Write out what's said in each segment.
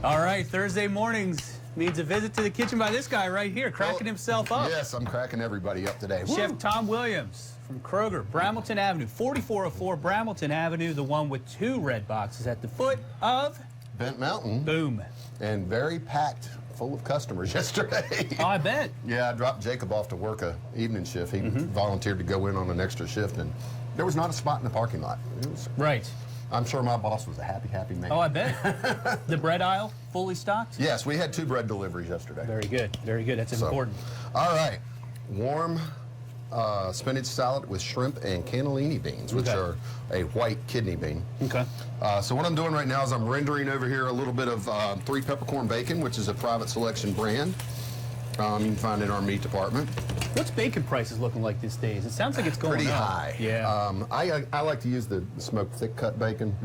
All right, Thursday mornings means a visit to the kitchen by this guy right here, cracking himself up. Yes, I'm cracking everybody up today. Chef Tom Williams from Kroger, Bramilton Avenue, 4404 Bramilton Avenue, the one with 2 red boxes at the foot of Bent Mountain. Boom. And very packed, full of customers yesterday. Oh, I bet. Yeah, I dropped Jacob off to work a evening shift. He volunteered to go in on an extra shift, and there was not a spot in the parking lot. Right. I'm sure my boss was a happy, happy man. Oh, I bet. The bread aisle, fully stocked? Yes, we had 2 bread deliveries yesterday. Very good. Very good. That's important. All right. Warm spinach salad with shrimp and cannellini beans, which are a white kidney bean. Okay. So what I'm doing right now is I'm rendering over here a little bit of 3 peppercorn bacon, which is a private selection brand. You can find it in our meat department. What's bacon prices looking like these days? It sounds like it's going pretty up. high. Yeah. I like to use the smoked thick cut bacon,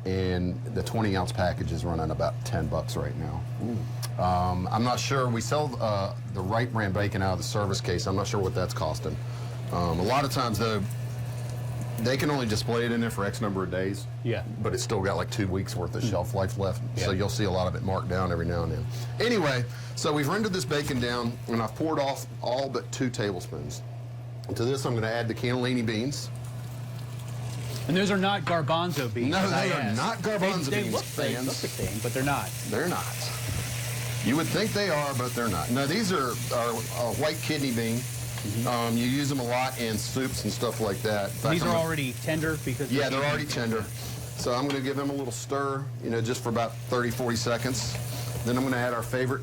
and the 20-ounce package is running about $10 right now. I'm not sure. We sell the Wright brand bacon out of the service case. I'm not sure what that's costing. A lot of times, though, they can only display it in there for X number of days. Yeah. But it's still got like 2 weeks worth of shelf life left. Yeah. So you'll see a lot of it marked down every now and then. Anyway, so we've rendered this bacon down, and I've poured off all but 2 tablespoons. To this, I'm going to add the cannellini beans. And those are not garbanzo beans. No, they are not garbanzo they beans, look, fans. They look the same, but they're not. They're not. You would think they are, but they're not. No, these are white kidney bean. You use them a lot in soups and stuff like that. In fact, These are already tender because they're already tender. So I'm going to give them a little stir, just for about 30, 40 seconds. Then I'm going to add our favorite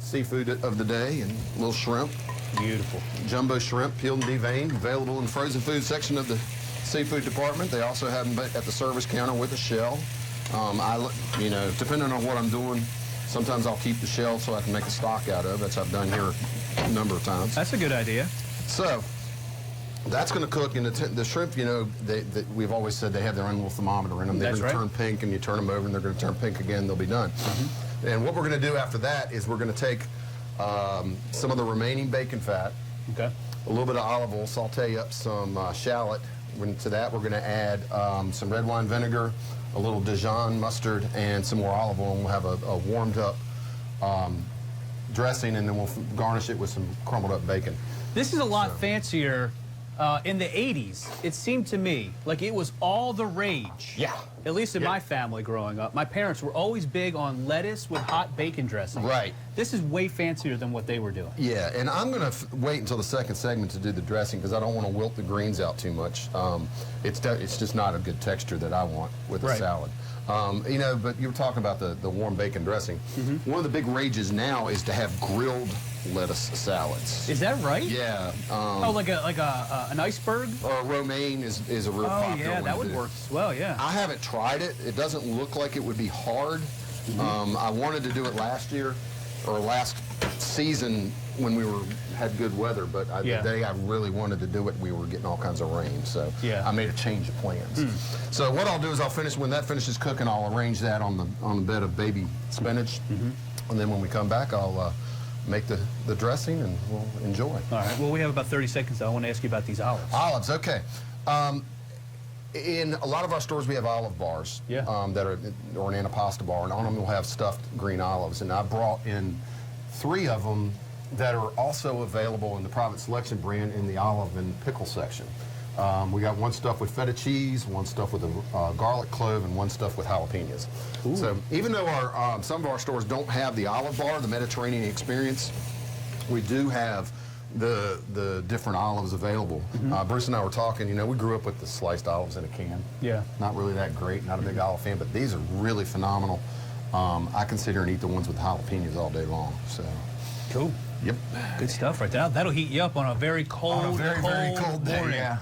seafood of the day, and a little shrimp. Beautiful. Jumbo Shrimp, peeled and deveined, available in the frozen food section of the seafood department. They also have them at the service counter with a shell. Depending on what I'm doing, sometimes I'll keep the shell so I can make a stock out of. That's what I've done here a number of times. That's a good idea. So that's going to cook. And the shrimp, we've always said they have their own little thermometer in them. They're going to turn pink, and you turn them over, and they're going to turn pink again. They'll be done. And what we're going to do after that is we're going to take some of the remaining bacon fat, a little bit of olive oil, saute up some shallot. To that, we're going to add some red wine vinegar, a little Dijon mustard, and some more olive oil. And we'll have a warmed up dressing, and then we'll garnish it with some crumbled up bacon. This is a lot fancier. In the 80s, it seemed to me like it was all the rage. Yeah. At least in my family growing up. My parents were always big on lettuce with hot bacon dressing. Right. This is way fancier than what they were doing. Yeah, and I'm going to wait until the second segment to do the dressing because I don't want to wilt the greens out too much. It's just not a good texture that I want with a salad. But you were talking about the warm bacon dressing. One of the big rages now is to have grilled lettuce salads. Is that right? Yeah. Like an iceberg? Or romaine is a real popular one. Oh, yeah, that would work as well, yeah. I haven't tried it. It doesn't look like it would be hard. I wanted to do it last year, or last season when we had good weather, but the day I really wanted to do it, we were getting all kinds of rain, so I made a change of plans. So what I'll do is when that finishes cooking, I'll arrange that on the bed of baby spinach, and then when we come back, I'll make the dressing, and we'll enjoy. All right. Well, we have about 30 seconds. I want to ask you about these olives. Olives, okay. In a lot of our stores, we have olive bars that are, or an antipasta bar, and on them we'll have stuffed green olives. And I brought in 3 of them that are also available in the private selection brand in the olive and pickle section. We got one stuffed with feta cheese, one stuffed with a garlic clove, and one stuffed with jalapenos. So even though some of our stores don't have the olive bar, the Mediterranean experience, we do have the different olives available. Bruce and I were talking, we grew up with the sliced olives in a can. Yeah. Not really that great, not a big olive fan, but these are really phenomenal. I can sit here and eat the ones with jalapenos all day long. So. Cool. Yep. Good stuff right there. That'll heat you up on a very cold, very cold day, morning. yeah.